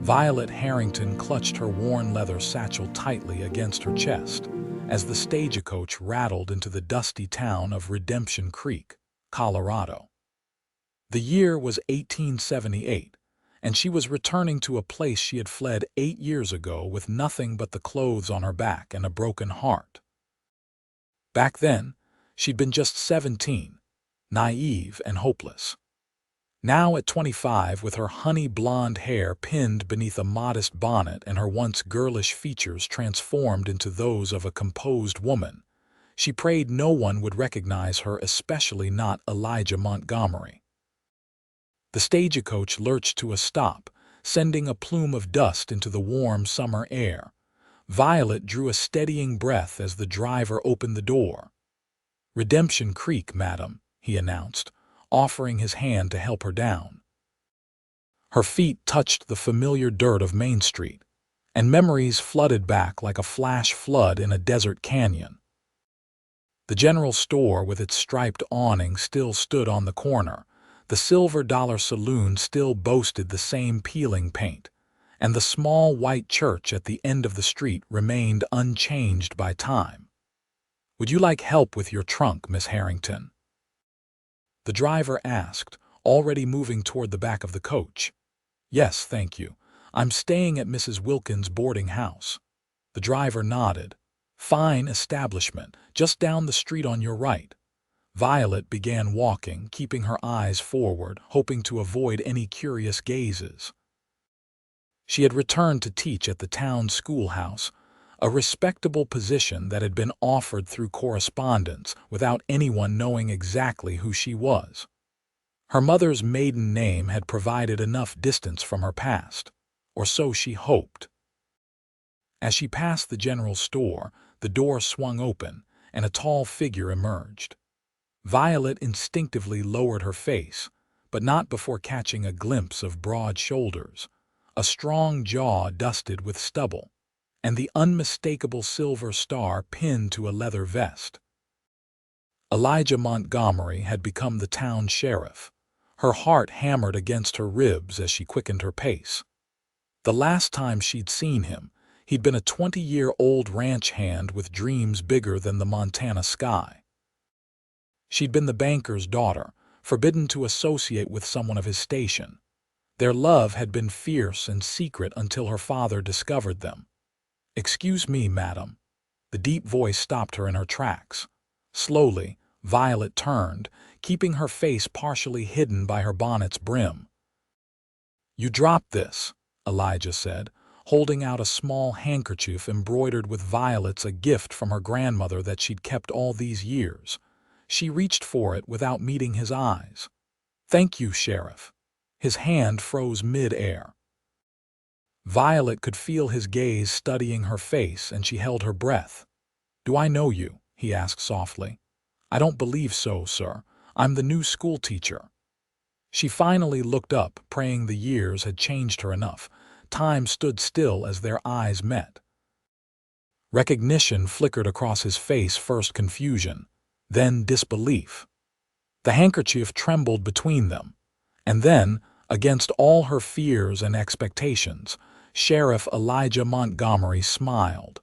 Violet Harrington clutched her worn leather satchel tightly against her chest as the stagecoach rattled into the dusty town of Redemption Creek, Colorado. The year was 1878, and she was returning to a place she had fled 8 years ago with nothing but the clothes on her back and a broken heart. Back then, she'd been just 17, naive and hopeless. Now at 25, with her honey blonde hair pinned beneath a modest bonnet and her once girlish features transformed into those of a composed woman, she prayed no one would recognize her, especially not Elijah Montgomery. The stagecoach lurched to a stop, sending a plume of dust into the warm summer air. Violet drew a steadying breath as the driver opened the door. "Redemption Creek, madam," he announced, offering his hand to help her down. Her feet touched the familiar dirt of Main Street, and memories flooded back like a flash flood in a desert canyon. The general store with its striped awning still stood on the corner, the Silver Dollar Saloon still boasted the same peeling paint, and the small white church at the end of the street remained unchanged by time. "Would you like help with your trunk, Miss Harrington?" the driver asked, already moving toward the back of the coach. "Yes, thank you. I'm staying at Mrs. Wilkins' boarding house." The driver nodded. "Fine establishment, just down the street on your right." Violet began walking, keeping her eyes forward, hoping to avoid any curious gazes. She had returned to teach at the town schoolhouse, a respectable position that had been offered through correspondence without anyone knowing exactly who she was. Her mother's maiden name had provided enough distance from her past, or so she hoped. As she passed the general store, the door swung open, and a tall figure emerged. Violet instinctively lowered her face, but not before catching a glimpse of broad shoulders, a strong jaw dusted with stubble, and the unmistakable silver star pinned to a leather vest. Elijah Montgomery had become the town sheriff. Her heart hammered against her ribs as she quickened her pace. The last time she'd seen him, he'd been a 20-year-old ranch hand with dreams bigger than the Montana sky. She'd been the banker's daughter, forbidden to associate with someone of his station. Their love had been fierce and secret until her father discovered them. "Excuse me, madam." The deep voice stopped her in her tracks. Slowly, Violet turned, keeping her face partially hidden by her bonnet's brim. "You dropped this," Elijah said, holding out a small handkerchief embroidered with violets, a gift from her grandmother that she'd kept all these years. She reached for it without meeting his eyes. "Thank you, Sheriff." His hand froze mid-air. Violet could feel his gaze studying her face, and she held her breath. "Do I know you?" he asked softly. "I don't believe so, sir. I'm the new schoolteacher." She finally looked up, praying the years had changed her enough. Time stood still as their eyes met. Recognition flickered across his face, first confusion, then disbelief. The handkerchief trembled between them, and then, against all her fears and expectations, Sheriff Elijah Montgomery smiled.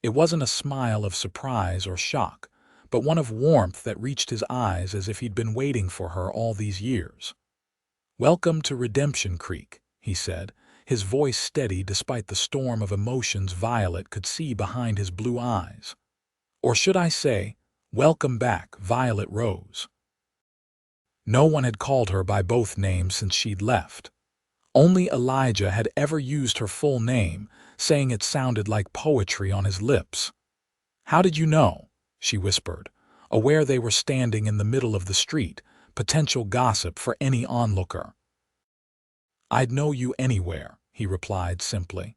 It wasn't a smile of surprise or shock, but one of warmth that reached his eyes as if he'd been waiting for her all these years. "Welcome to Redemption Creek," he said, his voice steady despite the storm of emotions Violet could see behind his blue eyes. "Or should I say, welcome back," Violet rose. No one had called her by both names since she'd left. Only Elijah had ever used her full name, saying it sounded like poetry on his lips. "How did you know?" she whispered, aware they were standing in the middle of the street, potential gossip for any onlooker. "I'd know you anywhere," he replied simply.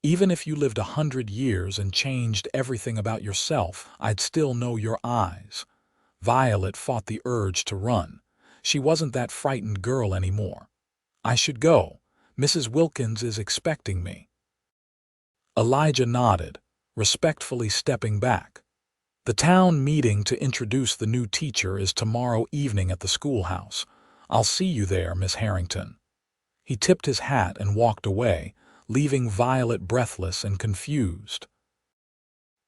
"Even if you lived 100 years and changed everything about yourself, I'd still know your eyes." Violet fought the urge to run. She wasn't that frightened girl anymore. "I should go. Mrs. Wilkins is expecting me." Elijah nodded, respectfully stepping back. "The town meeting to introduce the new teacher is tomorrow evening at the schoolhouse. I'll see you there, Miss Harrington." He tipped his hat and walked away, leaving Violet breathless and confused.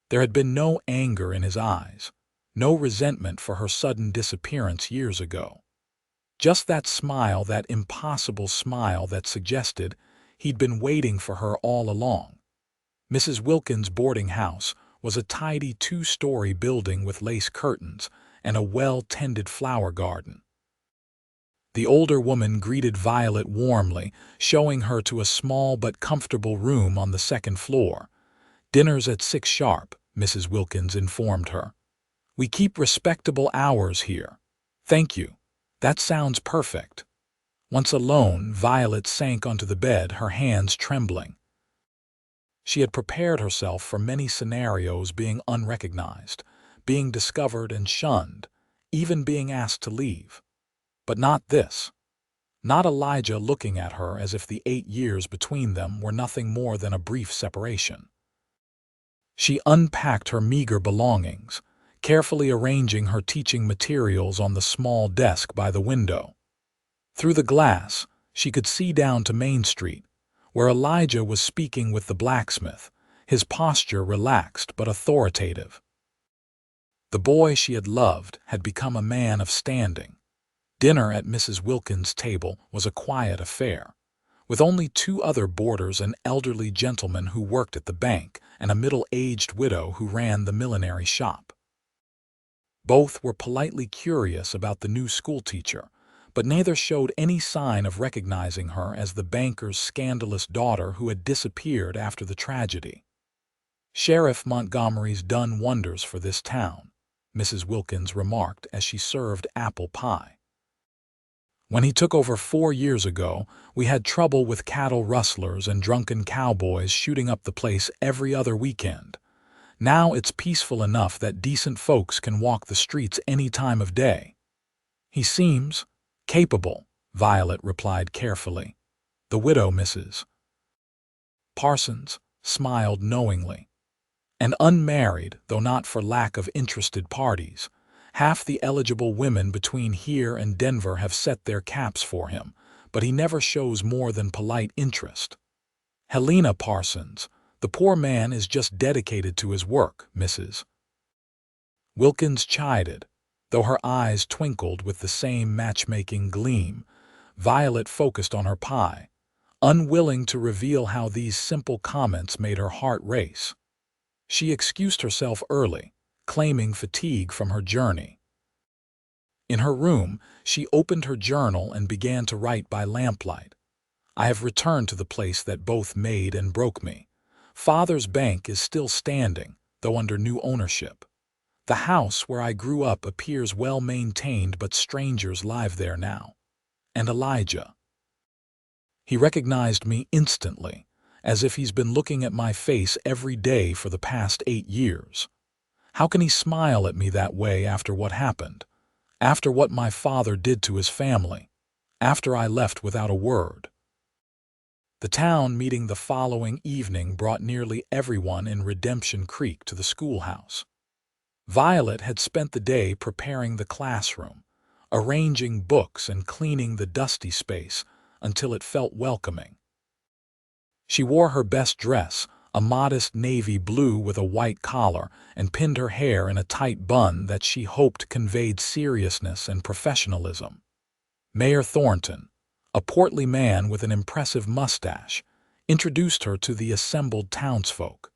There had been no anger in his eyes, no resentment for her sudden disappearance years ago. Just that smile, that impossible smile that suggested he'd been waiting for her all along. Mrs. Wilkins' boarding house was a tidy two-story building with lace curtains and a well-tended flower garden. The older woman greeted Violet warmly, showing her to a small but comfortable room on the second floor. "Dinner's at 6 sharp," Mrs. Wilkins informed her. "We keep respectable hours here." "Thank you. That sounds perfect." Once alone, Violet sank onto the bed, her hands trembling. She had prepared herself for many scenarios: being unrecognized, being discovered and shunned, even being asked to leave. But not this. Not Elijah looking at her as if the 8 years between them were nothing more than a brief separation. She unpacked her meager belongings, carefully arranging her teaching materials on the small desk by the window. Through the glass, she could see down to Main Street, where Elijah was speaking with the blacksmith, his posture relaxed but authoritative. The boy she had loved had become a man of standing. Dinner at Mrs. Wilkins' table was a quiet affair, with only 2 other boarders, an elderly gentleman who worked at the bank and a middle-aged widow who ran the millinery shop. Both were politely curious about the new schoolteacher, but neither showed any sign of recognizing her as the banker's scandalous daughter who had disappeared after the tragedy. "Sheriff Montgomery's done wonders for this town," Mrs. Wilkins remarked as she served apple pie. "When he took over 4 years ago, we had trouble with cattle rustlers and drunken cowboys shooting up the place every other weekend. Now it's peaceful enough that decent folks can walk the streets any time of day." "He seems capable," Violet replied carefully. The widow, Mrs. Parsons, smiled knowingly. "And unmarried, though not for lack of interested parties. Half the eligible women between here and Denver have set their caps for him, but he never shows more than polite interest. Helena Parsons, the poor man is just dedicated to his work," Mrs. Wilkins chided, though her eyes twinkled with the same matchmaking gleam. Violet focused on her pie, unwilling to reveal how these simple comments made her heart race. She excused herself early, claiming fatigue from her journey. In her room, she opened her journal and began to write by lamplight. "I have returned to the place that both made and broke me. Father's bank is still standing, though under new ownership. The house where I grew up appears well maintained, but strangers live there now. And Elijah. He recognized me instantly, as if he's been looking at my face every day for the past 8 years. How can he smile at me that way after what happened? After what my father did to his family? After I left without a word?" The town meeting the following evening brought nearly everyone in Redemption Creek to the schoolhouse. Violet had spent the day preparing the classroom, arranging books and cleaning the dusty space until it felt welcoming. She wore her best dress, a modest navy blue with a white collar, and pinned her hair in a tight bun that she hoped conveyed seriousness and professionalism. Mayor Thornton, a portly man with an impressive mustache, introduced her to the assembled townsfolk.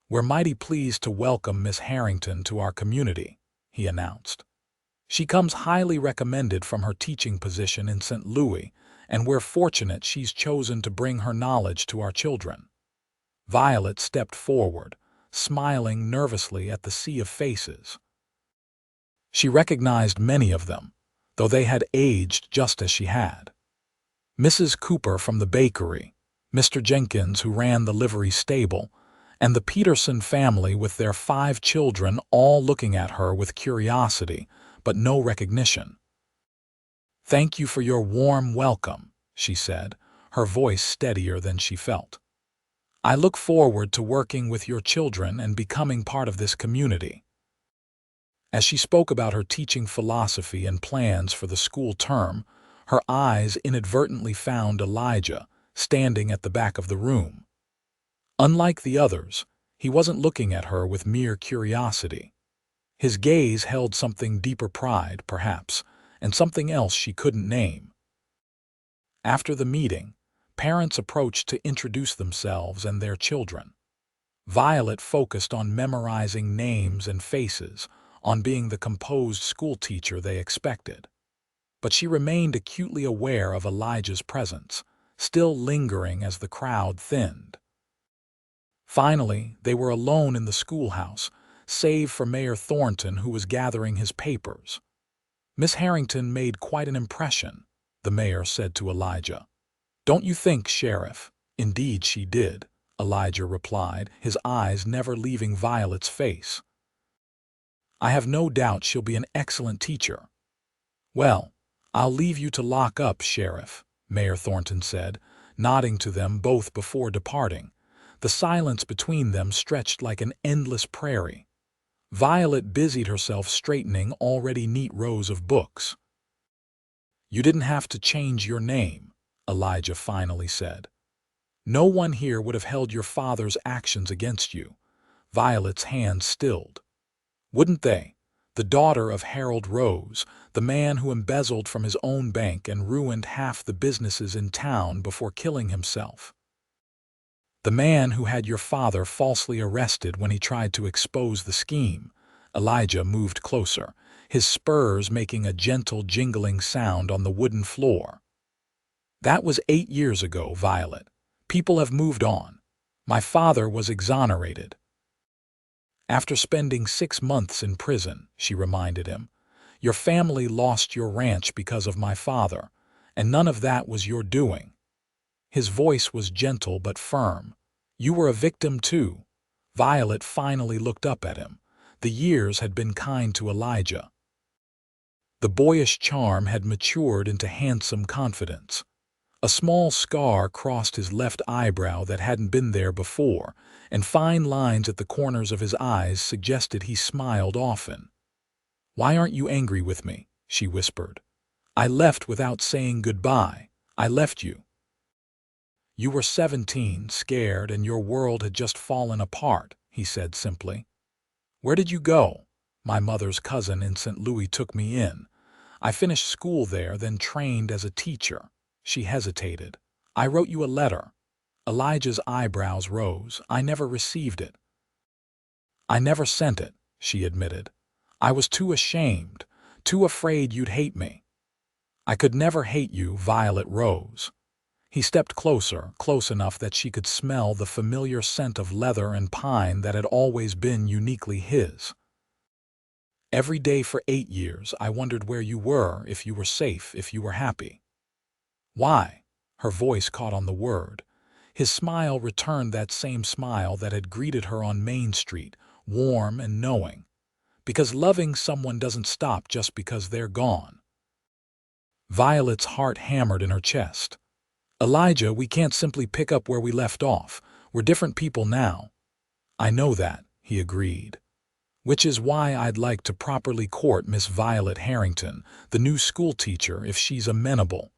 "We're mighty pleased to welcome Miss Harrington to our community," he announced. "She comes highly recommended from her teaching position in St. Louis, and we're fortunate she's chosen to bring her knowledge to our children." Violet stepped forward, smiling nervously at the sea of faces. She recognized many of them, though they had aged just as she had. Mrs. Cooper from the bakery, Mr. Jenkins who ran the livery stable, and the Peterson family with their 5 children, all looking at her with curiosity, but no recognition. "Thank you for your warm welcome," she said, her voice steadier than she felt. "I look forward to working with your children and becoming part of this community." As she spoke about her teaching philosophy and plans for the school term, Her eyes inadvertently found Elijah, standing at the back of the room. Unlike the others, he wasn't looking at her with mere curiosity. His gaze held something deeper, pride, perhaps, and something else she couldn't name. After the meeting, parents approached to introduce themselves and their children. Violet focused on memorizing names and faces, on being the composed schoolteacher they expected. But she remained acutely aware of Elijah's presence, still lingering as the crowd thinned. Finally, they were alone in the schoolhouse, save for Mayor Thornton, who was gathering his papers. "Miss Harrington made quite an impression," the mayor said to Elijah. "Don't you think, Sheriff?" "Indeed she did," Elijah replied, his eyes never leaving Violet's face. "I have no doubt she'll be an excellent teacher." "Well, I'll leave you to lock up, Sheriff," Mayor Thornton said, nodding to them both before departing. The silence between them stretched like an endless prairie. Violet busied herself straightening already neat rows of books. "You didn't have to change your name," Elijah finally said. "No one here would have held your father's actions against you." Violet's hands stilled. "Wouldn't they? The daughter of Harold Rose, the man who embezzled from his own bank and ruined half the businesses in town before killing himself. The man who had your father falsely arrested when he tried to expose the scheme." Elijah moved closer, his spurs making a gentle jingling sound on the wooden floor. "That was 8 years ago, Violet. People have moved on. My father was exonerated." "After spending 6 months in prison," she reminded him. "Your family lost your ranch because of my father, and none of that was your doing." His voice was gentle but firm. "You were a victim too." Violet finally looked up at him. The years had been kind to Elijah. The boyish charm had matured into handsome confidence. A small scar crossed his left eyebrow that hadn't been there before, and fine lines at the corners of his eyes suggested he smiled often. "Why aren't you angry with me?" she whispered. "I left without saying goodbye. I left you. You were 17, scared, and your world had just fallen apart," he said simply. "Where did you go?" "My mother's cousin in St. Louis took me in. I finished school there, then trained as a teacher." She hesitated. "I wrote you a letter." Elijah's eyebrows rose. "I never received it." "I never sent it," she admitted. "I was too ashamed, too afraid you'd hate me." "I could never hate you," Violet rose. He stepped closer, close enough that she could smell the familiar scent of leather and pine that had always been uniquely his. "Every day for 8 years I wondered where you were, if you were safe, if you were happy." "Why?" Her voice caught on the word. His smile returned, that same smile that had greeted her on Main Street, warm and knowing. "Because loving someone doesn't stop just because they're gone." Violet's heart hammered in her chest. "Elijah, we can't simply pick up where we left off. We're different people now." "I know that," he agreed. "Which is why I'd like to properly court Miss Violet Harrington, the new schoolteacher, if she's amenable."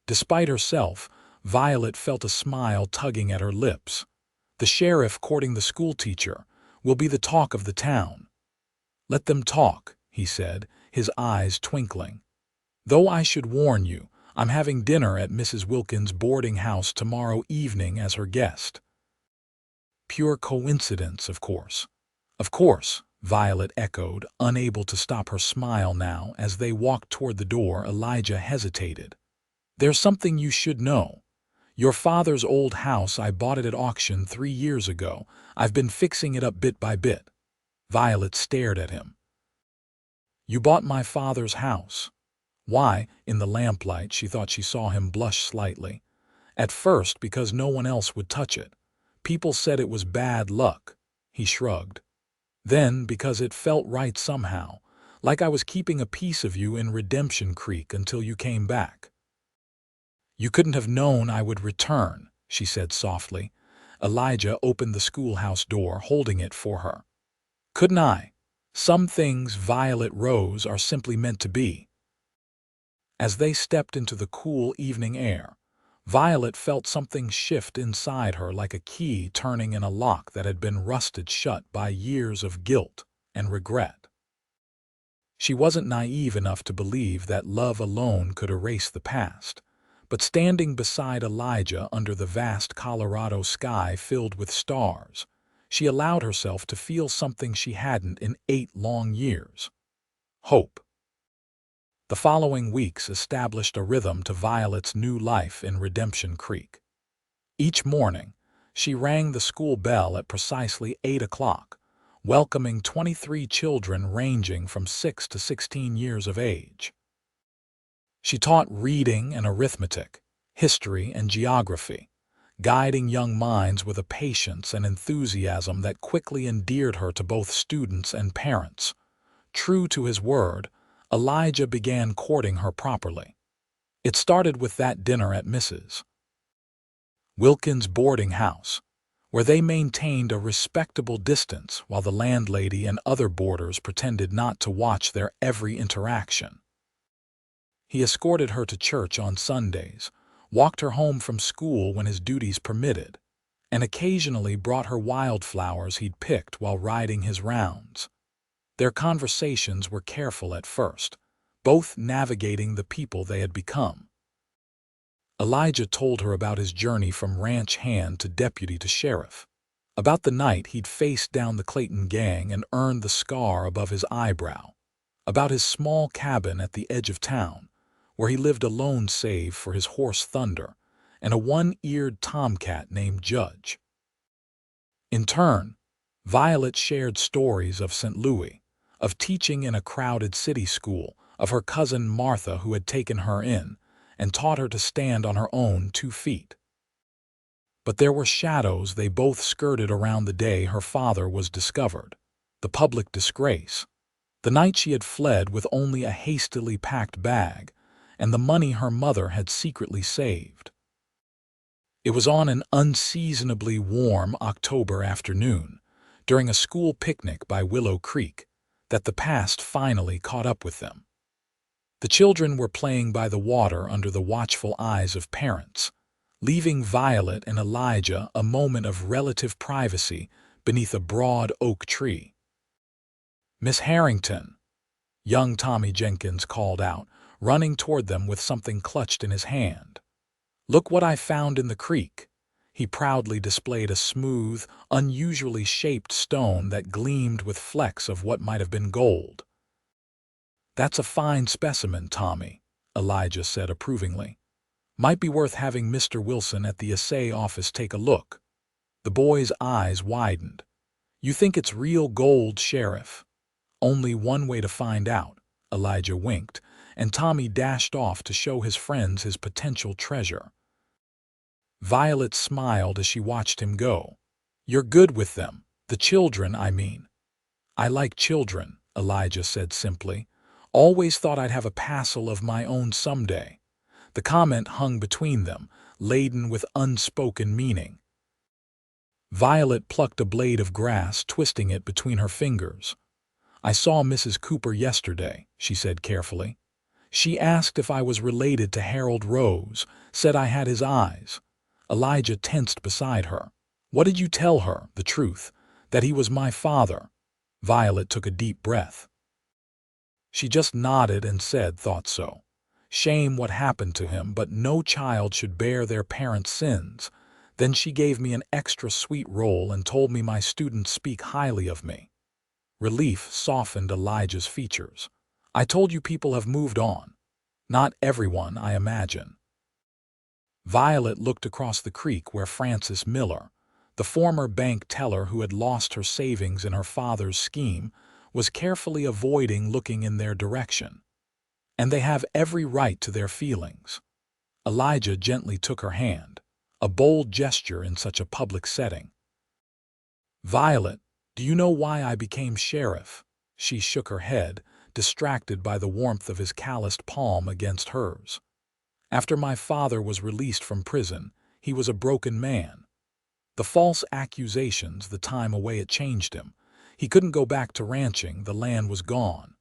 Despite herself, Violet felt a smile tugging at her lips. "The sheriff courting the schoolteacher will be the talk of the town." "Let them talk," he said, his eyes twinkling. "Though I should warn you, I'm having dinner at Mrs. Wilkins' boarding house tomorrow evening as her guest." "Pure coincidence, of course." "Of course," Violet echoed, unable to stop her smile now. As they walked toward the door, Elijah hesitated. "There's something you should know. Your father's old house, I bought it at auction 3 years ago. I've been fixing it up bit by bit." Violet stared at him. "You bought my father's house?" Why, in the lamplight, she thought she saw him blush slightly. "At first, because no one else would touch it. People said it was bad luck." He shrugged. "Then, because it felt right somehow, like I was keeping a piece of you in Redemption Creek until you came back." "You couldn't have known I would return," she said softly. Elijah opened the schoolhouse door, holding it for her. "Couldn't I? Some things," Violet rose, "are simply meant to be." As they stepped into the cool evening air, Violet felt something shift inside her like a key turning in a lock that had been rusted shut by years of guilt and regret. She wasn't naive enough to believe that love alone could erase the past, but standing beside Elijah under the vast Colorado sky filled with stars, she allowed herself to feel something she hadn't in 8 long years: hope. The following weeks established a rhythm to Violet's new life in Redemption Creek. Each morning, she rang the school bell at precisely 8 o'clock, welcoming 23 children ranging from 6 to 16 years of age. She taught reading and arithmetic, history and geography, guiding young minds with a patience and enthusiasm that quickly endeared her to both students and parents. True to his word, Elijah began courting her properly. It started with that dinner at Mrs. Wilkins' boarding house, where they maintained a respectable distance while the landlady and other boarders pretended not to watch their every interaction. He escorted her to church on Sundays, walked her home from school when his duties permitted, and occasionally brought her wildflowers he'd picked while riding his rounds. Their conversations were careful at first, both navigating the people they had become. Elijah told her about his journey from ranch hand to deputy to sheriff, about the night he'd faced down the Clayton gang and earned the scar above his eyebrow, about his small cabin at the edge of town, where he lived alone save for his horse Thunder and a one-eared tomcat named Judge. In turn, Violet shared stories of St. Louis, of teaching in a crowded city school, of her cousin Martha who had taken her in and taught her to stand on her own 2 feet. But there were shadows they both skirted around the day her father was discovered, the public disgrace, the night she had fled with only a hastily packed bag, and the money her mother had secretly saved. It was on an unseasonably warm October afternoon, during a school picnic by Willow Creek, that the past finally caught up with them. The children were playing by the water under the watchful eyes of parents, leaving Violet and Elijah a moment of relative privacy beneath a broad oak tree. "Miss Harrington," young Tommy Jenkins called out, running toward them with something clutched in his hand. "Look what I found in the creek." He proudly displayed a smooth, unusually shaped stone that gleamed with flecks of what might have been gold. "That's a fine specimen, Tommy," Elijah said approvingly. "Might be worth having Mr. Wilson at the assay office take a look." The boy's eyes widened. "You think it's real gold, Sheriff?" "Only one way to find out," Elijah winked, and Tommy dashed off to show his friends his potential treasure. Violet smiled as she watched him go. "You're good with them, the children, I mean." "I like children," Elijah said simply. "Always thought I'd have a passel of my own someday." The comment hung between them, laden with unspoken meaning. Violet plucked a blade of grass, twisting it between her fingers. "I saw Mrs. Cooper yesterday," she said carefully. "She asked if I was related to Harold Rose, said I had his eyes." Elijah tensed beside her. "What did you tell her, the truth, that he was my father?" Violet took a deep breath. She just nodded and said, "Thought so. Shame what happened to him, but no child should bear their parents' sins." Then she gave me an extra sweet roll and told me my students speak highly of me. Relief softened Elijah's features. "I told you people have moved on. Not everyone, I imagine." Violet looked across the creek where Frances Miller, the former bank teller who had lost her savings in her father's scheme, was carefully avoiding looking in their direction. "And they have every right to their feelings." Elijah gently took her hand, a bold gesture in such a public setting. "Violet, do you know why I became sheriff?" She shook her head, distracted by the warmth of his calloused palm against hers. "After my father was released from prison, he was a broken man. The false accusations, the time away, it changed him. He couldn't go back to ranching, the land was gone.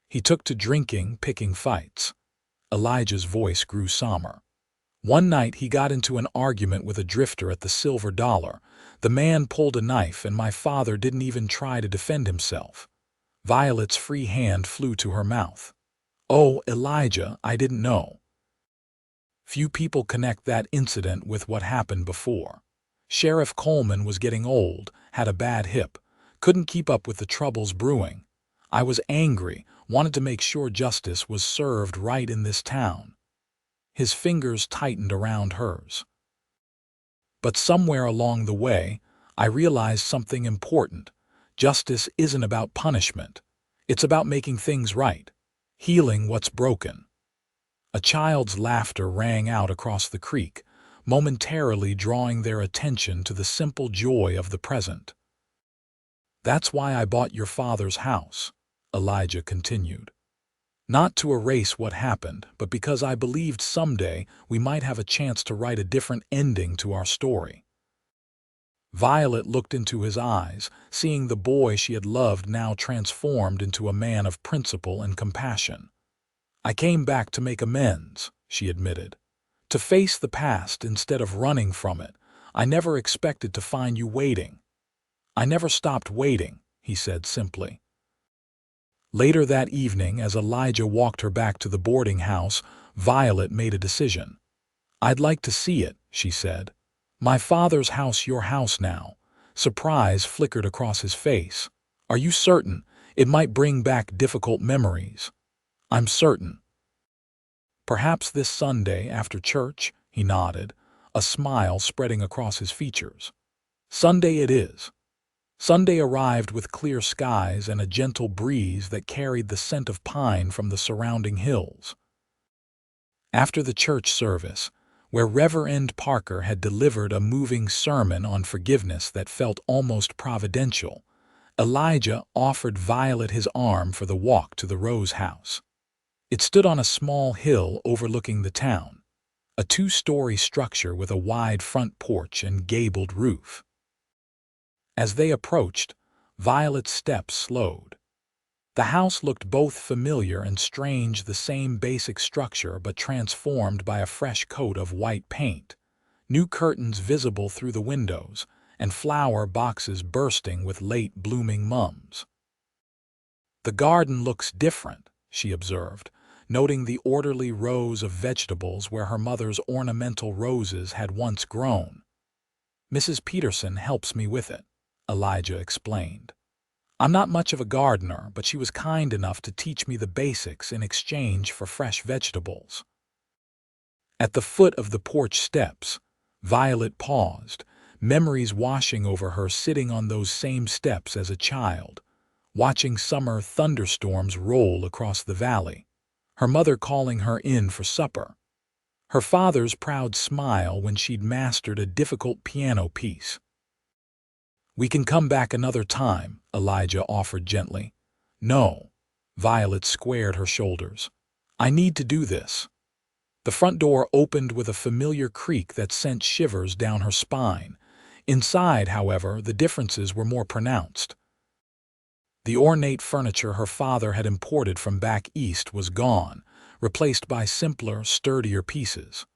He took to drinking, picking fights. Elijah's voice grew somber. One night he got into an argument with a drifter at the Silver Dollar. The man pulled a knife and my father didn't even try to defend himself. Violet's free hand flew to her mouth. "Oh, Elijah, I didn't know." Few people connect that incident with what happened before. Sheriff Coleman was getting old, had a bad hip, couldn't keep up with the troubles brewing. I was angry, wanted to make sure justice was served right in this town. His fingers tightened around hers. But somewhere along the way, I realized something important. Justice isn't about punishment. It's about making things right, healing what's broken. A child's laughter rang out across the creek, momentarily drawing their attention to the simple joy of the present. "That's why I bought your father's house," Elijah continued. "Not to erase what happened, but because I believed someday we might have a chance to write a different ending to our story." Violet looked into his eyes, seeing the boy she had loved now transformed into a man of principle and compassion. "I came back to make amends," she admitted. "To face the past instead of running from it. I never expected to find you waiting." "I never stopped waiting," he said simply. Later that evening, as Elijah walked her back to the boarding house, Violet made a decision. "I'd like to see it," she said. "My father's house, your house now." Surprise flickered across his face. "Are you certain? It might bring back difficult memories." "I'm certain." "Perhaps this Sunday after church?" he nodded, a smile spreading across his features. "Sunday it is." Sunday arrived with clear skies and a gentle breeze that carried the scent of pine from the surrounding hills. After the church service, where Reverend Parker had delivered a moving sermon on forgiveness that felt almost providential, Elijah offered Violet his arm for the walk to the Rose House. It stood on a small hill overlooking the town, a two-story structure with a wide front porch and gabled roof. As they approached, Violet's steps slowed. The house looked both familiar and strange, the same basic structure but transformed by a fresh coat of white paint, new curtains visible through the windows, and flower boxes bursting with late-blooming mums. "The garden looks different," she observed, noting the orderly rows of vegetables where her mother's ornamental roses had once grown. "Mrs. Peterson helps me with it," Elijah explained. "I'm not much of a gardener, but she was kind enough to teach me the basics in exchange for fresh vegetables." At the foot of the porch steps, Violet paused, memories washing over her, sitting on those same steps as a child, watching summer thunderstorms roll across the valley, her mother calling her in for supper, her father's proud smile when she'd mastered a difficult piano piece. "We can come back another time," Elijah offered gently. "No." Violet squared her shoulders. "I need to do this." The front door opened with a familiar creak that sent shivers down her spine. Inside, however, the differences were more pronounced. The ornate furniture her father had imported from back east was gone, replaced by simpler, sturdier pieces.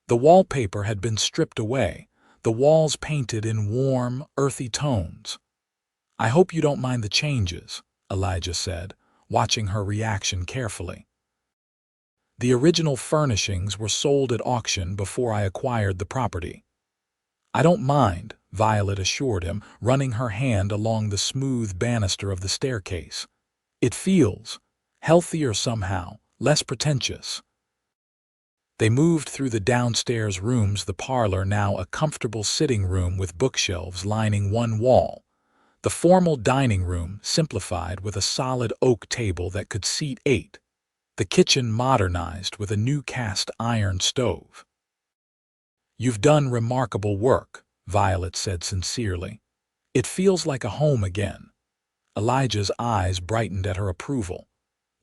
The wallpaper had been stripped away, the walls painted in warm, earthy tones. "I hope you don't mind the changes," Elijah said, watching her reaction carefully. "The original furnishings were sold at auction before I acquired the property." "I don't mind," Violet assured him, running her hand along the smooth banister of the staircase. "It feels healthier somehow, less pretentious." They moved through the downstairs rooms, the parlor now a comfortable sitting room with bookshelves lining one wall, the formal dining room simplified with a solid oak table that could seat 8, the kitchen modernized with a new cast iron stove. "You've done remarkable work," Violet said sincerely. "It feels like a home again." Elijah's eyes brightened at her approval.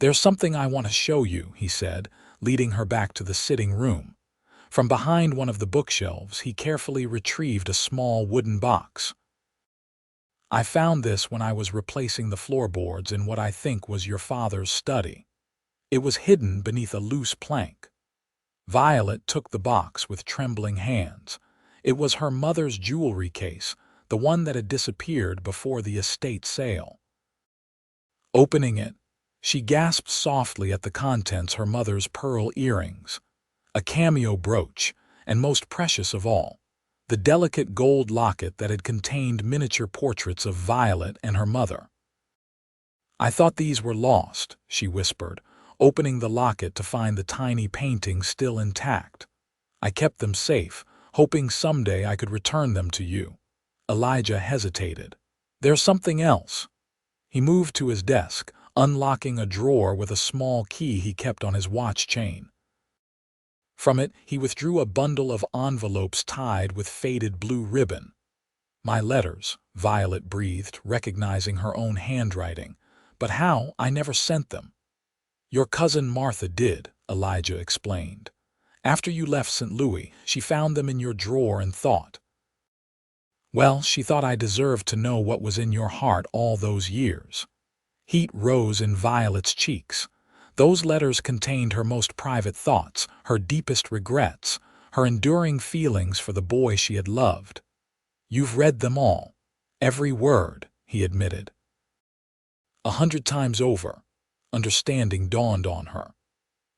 "There's something I want to show you," he said, leading her back to the sitting room. From behind one of the bookshelves, he carefully retrieved a small wooden box. "I found this when I was replacing the floorboards in what I think was your father's study." It was hidden beneath a loose plank. Violet took the box with trembling hands. It was her mother's jewelry case, the one that had disappeared before the estate sale. Opening it, she gasped softly at the contents: her mother's pearl earrings, a cameo brooch, and most precious of all, the delicate gold locket that had contained miniature portraits of Violet and her mother. "I thought these were lost," she whispered, opening the locket to find the tiny paintings still intact. "I kept them safe, hoping someday I could return them to you." Elijah hesitated. "There's something else." He moved to his desk, unlocking a drawer with a small key he kept on his watch chain. From it, he withdrew a bundle of envelopes tied with faded blue ribbon. "My letters," Violet breathed, recognizing her own handwriting. "But how? I never sent them." "Your cousin Martha did," Elijah explained. "After you left St. Louis, she found them in your drawer and thought, well, she thought I deserved to know what was in your heart all those years." Heat rose in Violet's cheeks. Those letters contained her most private thoughts, her deepest regrets, her enduring feelings for the boy she had loved. "You've read them all." "Every word," he admitted. 100 times over. Understanding dawned on her.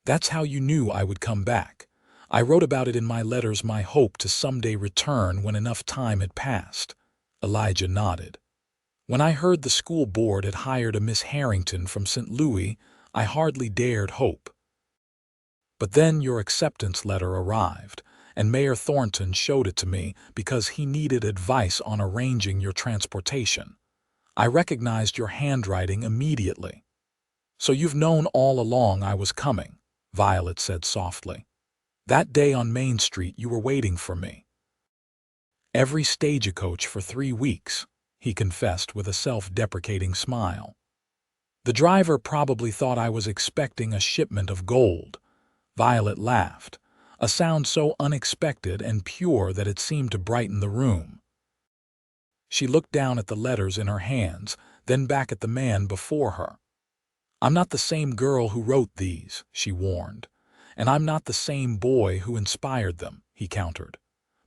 "That's how you knew I would come back. I wrote about it in my letters, my hope to someday return when enough time had passed." Elijah nodded. "When I heard the school board had hired a Miss Harrington from St. Louis, I hardly dared hope. But then your acceptance letter arrived, and Mayor Thornton showed it to me because he needed advice on arranging your transportation. I recognized your handwriting immediately." "So you've known all along I was coming," Violet said softly. "That day on Main Street you were waiting for me." "Every stagecoach for 3 weeks," he confessed with a self-deprecating smile. "The driver probably thought I was expecting a shipment of gold." Violet laughed, a sound so unexpected and pure that it seemed to brighten the room. She looked down at the letters in her hands, then back at the man before her. "I'm not the same girl who wrote these," she warned. "And I'm not the same boy who inspired them," he countered.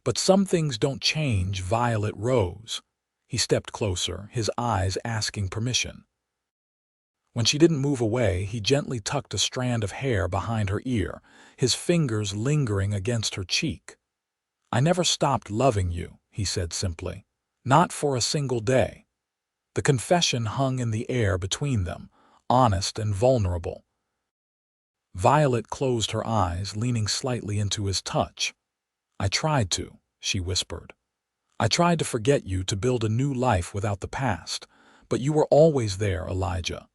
"But some things don't change." Violet rose. He stepped closer, his eyes asking permission. When she didn't move away, he gently tucked a strand of hair behind her ear, his fingers lingering against her cheek. "I never stopped loving you," he said simply. "Not for a single day." The confession hung in the air between them, honest and vulnerable. Violet closed her eyes, leaning slightly into his touch. "I tried to," she whispered. "I tried to forget you, to build a new life without the past. But you were always there, Elijah.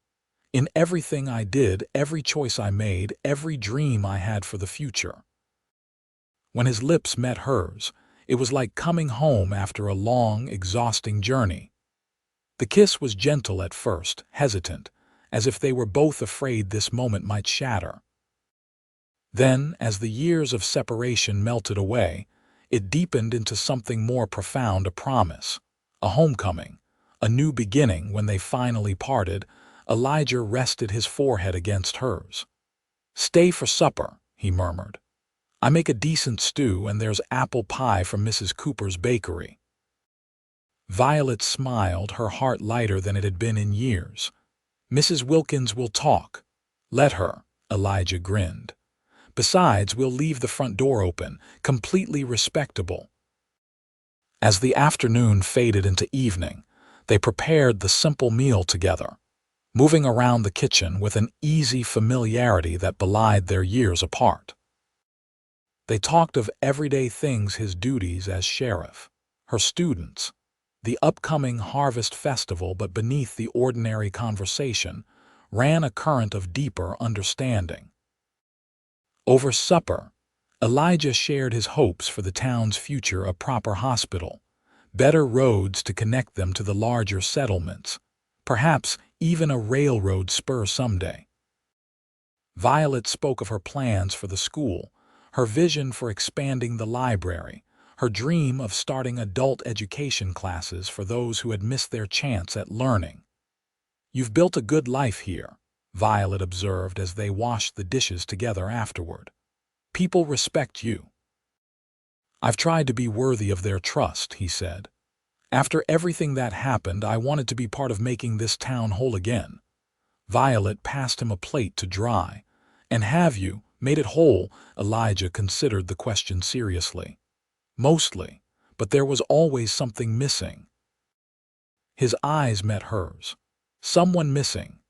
In everything I did, every choice I made, every dream I had for the future." When his lips met hers, it was like coming home after a long, exhausting journey. The kiss was gentle at first, hesitant, as if they were both afraid this moment might shatter. Then, as the years of separation melted away, it deepened into something more profound: a promise, a homecoming, a new beginning. When they finally parted, Elijah rested his forehead against hers. "Stay for supper," he murmured. "I make a decent stew, and there's apple pie from Mrs. Cooper's bakery." Violet smiled, her heart lighter than it had been in years. "Mrs. Wilkins will talk." "Let her," Elijah grinned. "Besides, we'll leave the front door open, completely respectable." As the afternoon faded into evening, they prepared the simple meal together, moving around the kitchen with an easy familiarity that belied their years apart. They talked of everyday things: his duties as sheriff, her students, the upcoming harvest festival. But beneath the ordinary conversation ran a current of deeper understanding. Over supper, Elijah shared his hopes for the town's future: a proper hospital, better roads to connect them to the larger settlements, perhaps even a railroad spur someday. Violet spoke of her plans for the school, her vision for expanding the library, her dream of starting adult education classes for those who had missed their chance at learning. "You've built a good life here," Violet observed as they washed the dishes together afterward. "People respect you." "I've tried to be worthy of their trust," he said. "After everything that happened, I wanted to be part of making this town whole again." Violet passed him a plate to dry. "And have you made it whole?" Elijah considered the question seriously. "Mostly, but there was always something missing." His eyes met hers. Someone missing.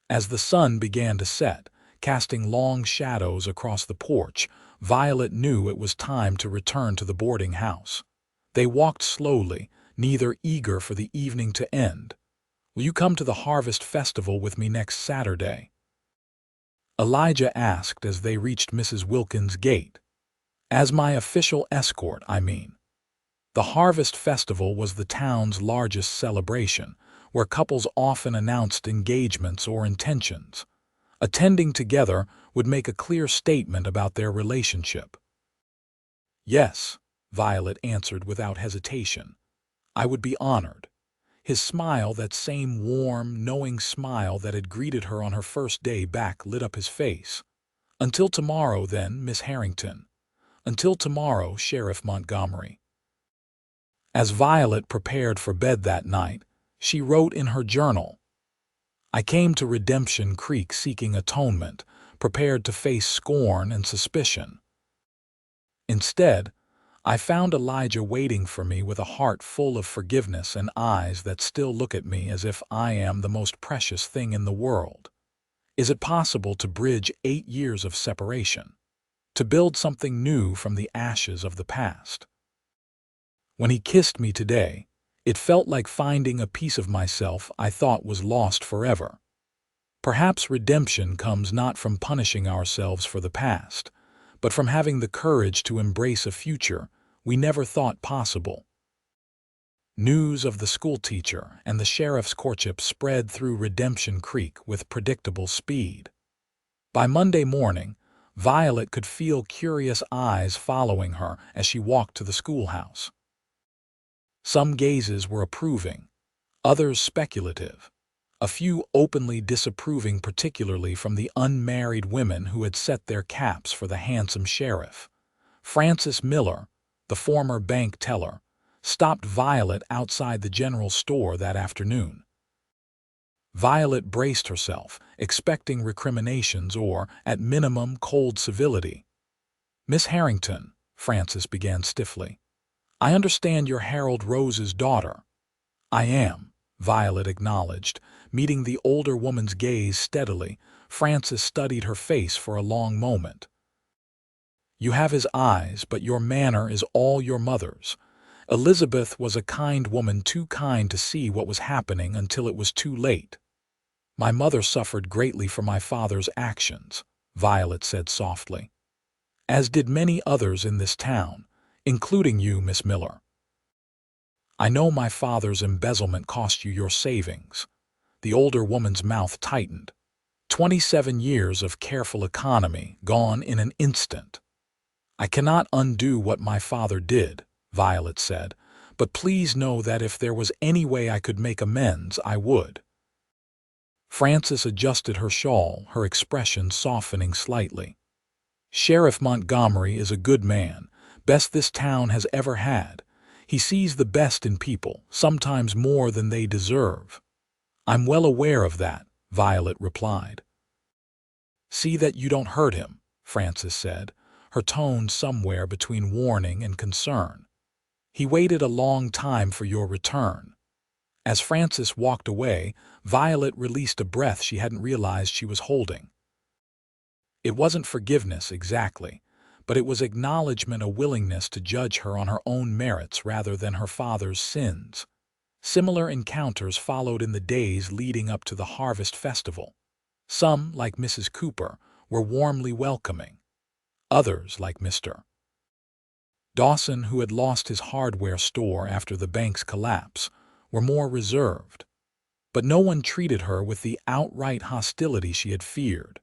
As the sun began to set, casting long shadows across the porch, Violet knew it was time to return to the boarding house. They walked slowly, neither eager for the evening to end. "Will you come to the Harvest Festival with me next Saturday?" Elijah asked as they reached Mrs. Wilkins' gate. "As my official escort, I mean." The Harvest Festival was the town's largest celebration, where couples often announced engagements or intentions. Attending together would make a clear statement about their relationship. "Yes," Violet answered without hesitation. "I would be honored." His smile, that same warm, knowing smile that had greeted her on her first day back, lit up his face. "Until tomorrow, then, Miss Harrington." "Until tomorrow, Sheriff Montgomery." As Violet prepared for bed that night, she wrote in her journal, "I came to Redemption Creek seeking atonement, prepared to face scorn and suspicion. Instead, I found Elijah waiting for me with a heart full of forgiveness and eyes that still look at me as if I am the most precious thing in the world. Is it possible to bridge 8 years of separation? To build something new from the ashes of the past? When he kissed me today, it felt like finding a piece of myself I thought was lost forever. Perhaps redemption comes not from punishing ourselves for the past, but from having the courage to embrace a future we never thought possible." News of the schoolteacher and the sheriff's courtship spread through Redemption Creek with predictable speed. By Monday morning, Violet could feel curious eyes following her as she walked to the schoolhouse. Some gazes were approving, others speculative, a few openly disapproving, particularly from the unmarried women who had set their caps for the handsome sheriff. Francis Miller, the former bank teller, stopped Violet outside the general store that afternoon. Violet braced herself, expecting recriminations or, at minimum, cold civility. "Miss Harrington," Francis began stiffly, "I understand you're Harold Rose's daughter." "I am," Violet acknowledged, meeting the older woman's gaze steadily. Francis studied her face for a long moment. "You have his eyes, but your manner is all your mother's. Elizabeth was a kind woman, too kind to see what was happening until it was too late." "My mother suffered greatly for my father's actions," Violet said softly. "As did many others in this town, including you, Miss Miller. I know my father's embezzlement cost you your savings." The older woman's mouth tightened. 27 years of careful economy gone in an instant. "I cannot undo what my father did," Violet said, "but please know that if there was any way I could make amends, I would." Frances adjusted her shawl, her expression softening slightly. "Sheriff Montgomery is a good man, best this town has ever had. He sees the best in people, sometimes more than they deserve." "I'm well aware of that," Violet replied. "See that you don't hurt him," Frances said, her tone somewhere between warning and concern. "He waited a long time for your return." As Frances walked away, Violet released a breath she hadn't realized she was holding. It wasn't forgiveness exactly, but it was acknowledgement, a willingness to judge her on her own merits rather than her father's sins. Similar encounters followed in the days leading up to the Harvest Festival. Some, like Mrs. Cooper, were warmly welcoming. Others, like Mr. Dawson, who had lost his hardware store after the bank's collapse, were more reserved. But no one treated her with the outright hostility she had feared.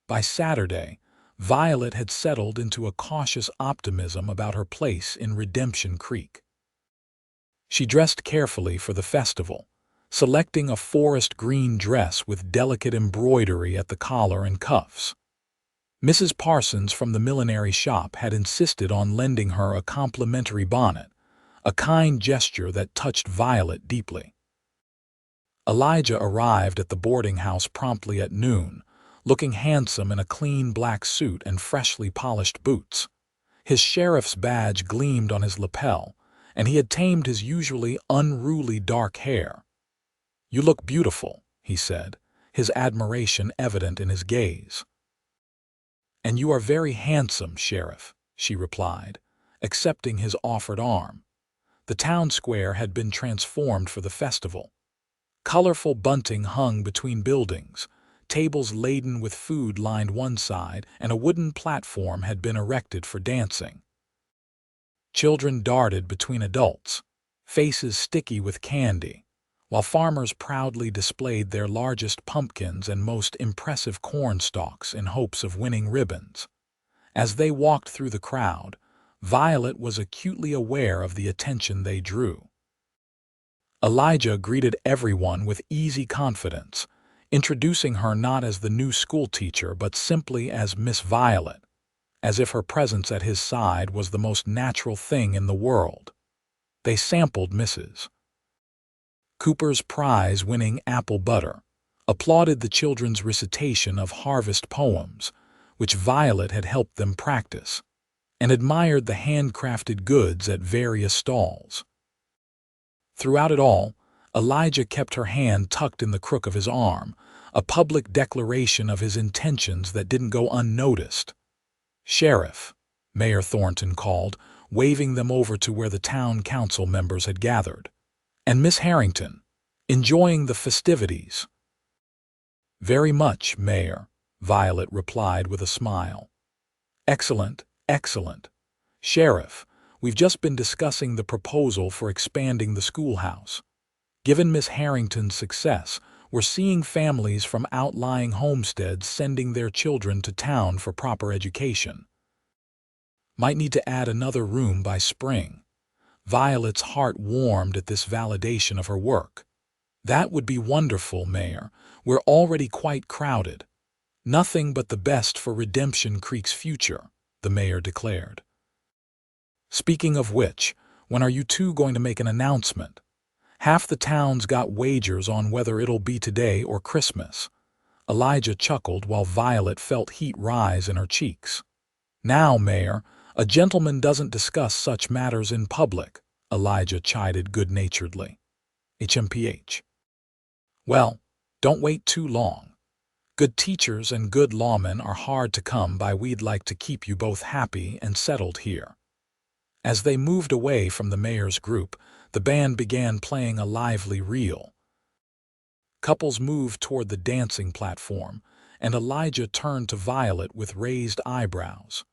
By Saturday, Violet had settled into a cautious optimism about her place in Redemption Creek. She dressed carefully for the festival, selecting a forest green dress with delicate embroidery at the collar and cuffs. Mrs. Parsons from the millinery shop had insisted on lending her a complimentary bonnet, a kind gesture that touched Violet deeply. Elijah arrived at the boarding house promptly at noon, looking handsome in a clean black suit and freshly polished boots. His sheriff's badge gleamed on his lapel, and he had tamed his usually unruly dark hair. "You look beautiful," he said, his admiration evident in his gaze. "And you are very handsome, Sheriff," she replied, accepting his offered arm. The town square had been transformed for the festival. Colorful bunting hung between buildings, tables laden with food lined one side, and a wooden platform had been erected for dancing. Children darted between adults, faces sticky with candy, while farmers proudly displayed their largest pumpkins and most impressive corn stalks in hopes of winning ribbons. As they walked through the crowd, Violet was acutely aware of the attention they drew. Elijah greeted everyone with easy confidence, introducing her not as the new schoolteacher but simply as Miss Violet, as if her presence at his side was the most natural thing in the world. They sampled Mrs. Cooper's prize-winning apple butter, applauded the children's recitation of harvest poems, which Violet had helped them practice, and admired the handcrafted goods at various stalls. Throughout it all, Elijah kept her hand tucked in the crook of his arm, a public declaration of his intentions that didn't go unnoticed. "Sheriff," Mayor Thornton called, waving them over to where the town council members had gathered. "And Miss Harrington, enjoying the festivities?" "Very much, Mayor," Violet replied with a smile. "Excellent, excellent. Sheriff, we've just been discussing the proposal for expanding the schoolhouse. Given Miss Harrington's success, we're seeing families from outlying homesteads sending their children to town for proper education. Might need to add another room by spring." Violet's heart warmed at this validation of her work. "That would be wonderful, Mayor. We're already quite crowded." "Nothing but the best for Redemption Creek's future," the mayor declared. "Speaking of which, when are you two going to make an announcement? Half the town's got wagers on whether it'll be today or Christmas." Elijah chuckled while Violet felt heat rise in her cheeks. "Now, Mayor, a gentleman doesn't discuss such matters in public," Elijah chided good-naturedly. HMPH. "Well, don't wait too long. Good teachers and good lawmen are hard to come by. We'd like to keep you both happy and settled here." As they moved away from the mayor's group, the band began playing a lively reel. Couples moved toward the dancing platform, and Elijah turned to Violet with raised eyebrows.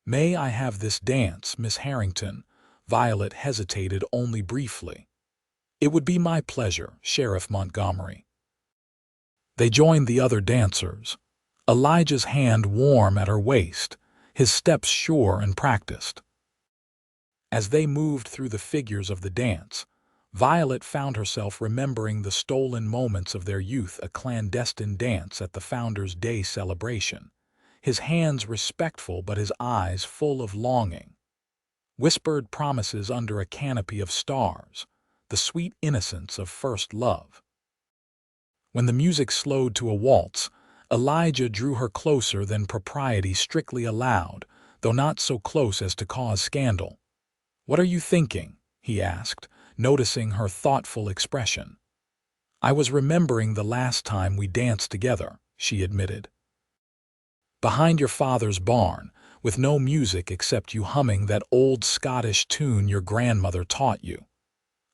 "May I have this dance, Miss Harrington?" Violet hesitated only briefly. "It would be my pleasure, Sheriff Montgomery." They joined the other dancers, Elijah's hand warm at her waist, his steps sure and practiced. As they moved through the figures of the dance, Violet found herself remembering the stolen moments of their youth, a clandestine dance at the Founders' Day celebration, his hands respectful but his eyes full of longing. Whispered promises under a canopy of stars, the sweet innocence of first love. When the music slowed to a waltz, Elijah drew her closer than propriety strictly allowed, though not so close as to cause scandal. "What are you thinking?" he asked, noticing her thoughtful expression. "I was remembering the last time we danced together," she admitted. "Behind your father's barn, with no music except you humming that old Scottish tune your grandmother taught you."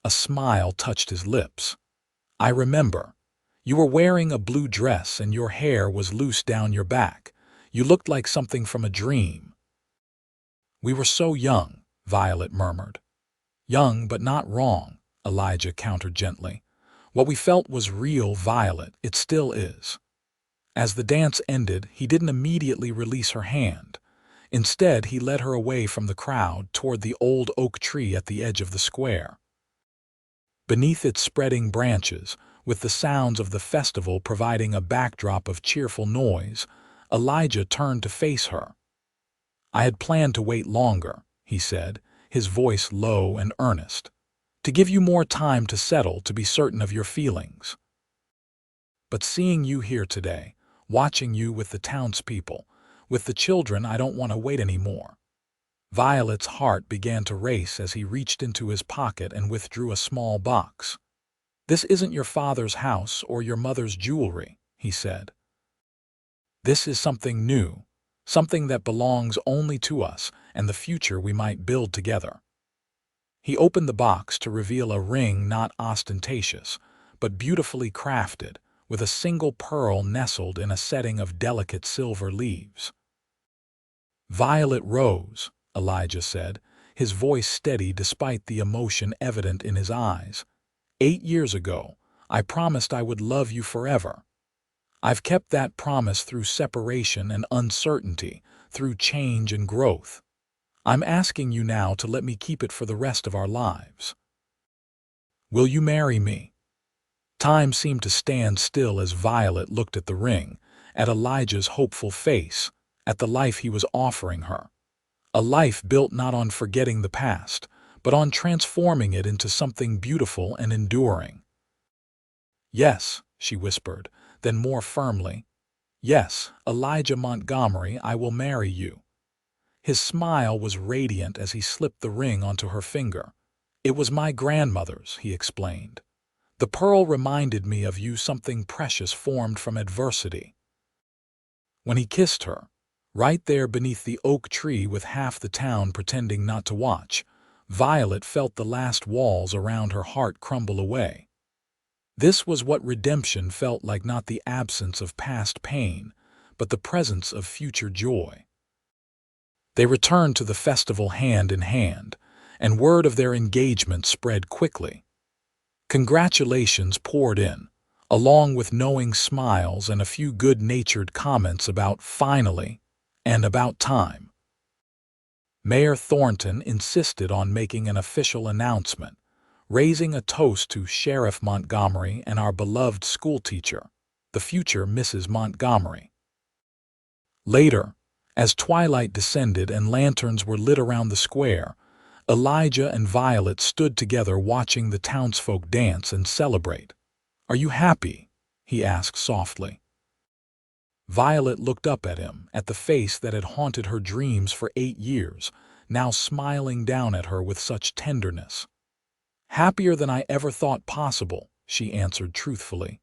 A smile touched his lips. "I remember. You were wearing a blue dress and your hair was loose down your back. You looked like something from a dream." "We were so young," Violet murmured. "Young but not wrong," Elijah countered gently. "What we felt was real, Violet. It still is." As the dance ended, he didn't immediately release her hand. Instead, he led her away from the crowd toward the old oak tree at the edge of the square. Beneath its spreading branches, with the sounds of the festival providing a backdrop of cheerful noise, Elijah turned to face her. "I had planned to wait longer," he said, his voice low and earnest, "to give you more time to settle, to be certain of your feelings. But seeing you here today, watching you with the townspeople, with the children, I don't want to wait any more." Violet's heart began to race as he reached into his pocket and withdrew a small box. "This isn't your father's house or your mother's jewelry," he said. "This is something new, something that belongs only to us and the future we might build together." He opened the box to reveal a ring not ostentatious, but beautifully crafted, with a single pearl nestled in a setting of delicate silver leaves. "Violet rose," Elijah said, his voice steady despite the emotion evident in his eyes. "8 years ago, I promised I would love you forever. I've kept that promise through separation and uncertainty, through change and growth. I'm asking you now to let me keep it for the rest of our lives. Will you marry me?" Time seemed to stand still as Violet looked at the ring, at Elijah's hopeful face, at the life he was offering her. A life built not on forgetting the past, but on transforming it into something beautiful and enduring. "Yes," she whispered, then more firmly, "Yes, Elijah Montgomery, I will marry you." His smile was radiant as he slipped the ring onto her finger. "It was my grandmother's," he explained. "The pearl reminded me of you, something precious formed from adversity." When he kissed her, right there beneath the oak tree with half the town pretending not to watch, Violet felt the last walls around her heart crumble away. This was what redemption felt like, not the absence of past pain, but the presence of future joy. They returned to the festival hand in hand, and word of their engagement spread quickly. Congratulations poured in, along with knowing smiles and a few good-natured comments about "finally" and "about time." Mayor Thornton insisted on making an official announcement, raising a toast to Sheriff Montgomery and our beloved schoolteacher, the future Mrs. Montgomery. Later, as twilight descended and lanterns were lit around the square, Elijah and Violet stood together watching the townsfolk dance and celebrate. "Are you happy?" he asked softly. Violet looked up at him, at the face that had haunted her dreams for 8 years, now smiling down at her with such tenderness. "Happier than I ever thought possible," she answered truthfully.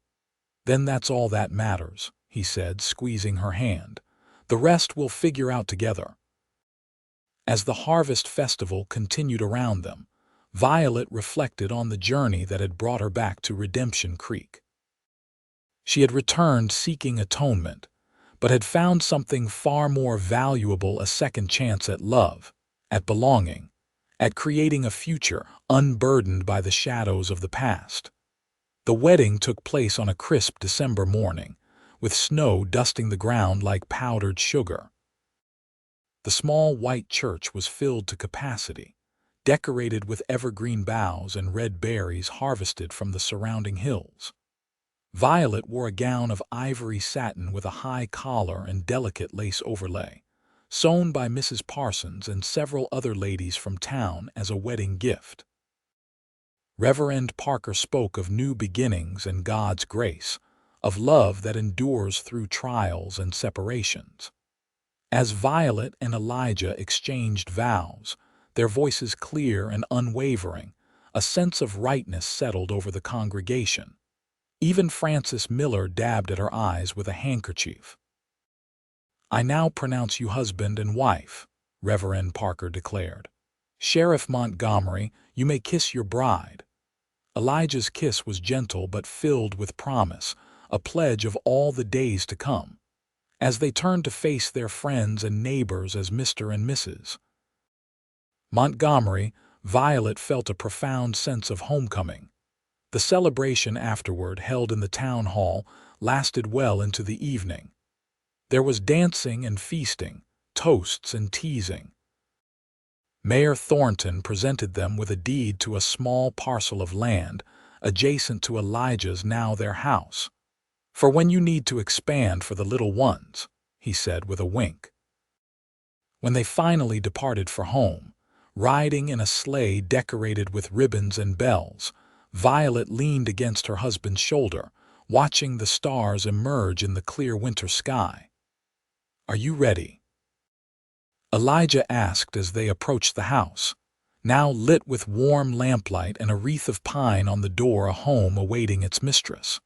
"Then that's all that matters," he said, squeezing her hand. "The rest we'll figure out together." As the harvest festival continued around them, Violet reflected on the journey that had brought her back to Redemption Creek. She had returned seeking atonement, but had found something far more valuable: a second chance at love, at belonging, at creating a future unburdened by the shadows of the past. The wedding took place on a crisp December morning, with snow dusting the ground like powdered sugar. The small white church was filled to capacity, decorated with evergreen boughs and red berries harvested from the surrounding hills. Violet wore a gown of ivory satin with a high collar and delicate lace overlay, sewn by Mrs. Parsons and several other ladies from town as a wedding gift. Reverend Parker spoke of new beginnings and God's grace, of love that endures through trials and separations. As Violet and Elijah exchanged vows, their voices clear and unwavering, a sense of rightness settled over the congregation. Even Frances Miller dabbed at her eyes with a handkerchief. "I now pronounce you husband and wife," Reverend Parker declared. "Sheriff Montgomery, you may kiss your bride." Elijah's kiss was gentle but filled with promise, a pledge of all the days to come. As they turned to face their friends and neighbors as Mr. and Mrs. Montgomery, Violet felt a profound sense of homecoming. The celebration afterward, held in the town hall, lasted well into the evening. There was dancing and feasting, toasts and teasing. Mayor Thornton presented them with a deed to a small parcel of land adjacent to Elijah's now their house. "For when you need to expand for the little ones," he said with a wink. When they finally departed for home, riding in a sleigh decorated with ribbons and bells, Violet leaned against her husband's shoulder, watching the stars emerge in the clear winter sky. "Are you ready?" Elijah asked as they approached the house, now lit with warm lamplight and a wreath of pine on the door, a home awaiting its mistress.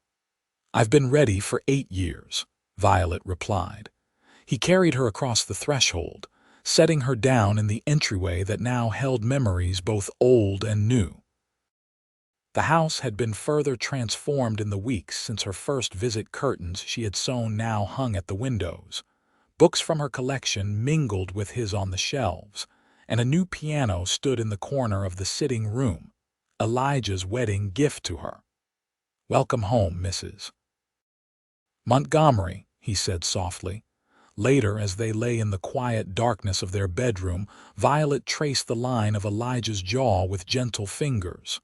"I've been ready for 8 years," Violet replied. He carried her across the threshold, setting her down in the entryway that now held memories both old and new. The house had been further transformed in the weeks since her first visit. Curtains she had sewn now hung at the windows. Books from her collection mingled with his on the shelves, and a new piano stood in the corner of the sitting room, Elijah's wedding gift to her. "Welcome home, Mrs. Montgomery," he said softly. Later, as they lay in the quiet darkness of their bedroom, Violet traced the line of Elijah's jaw with gentle fingers.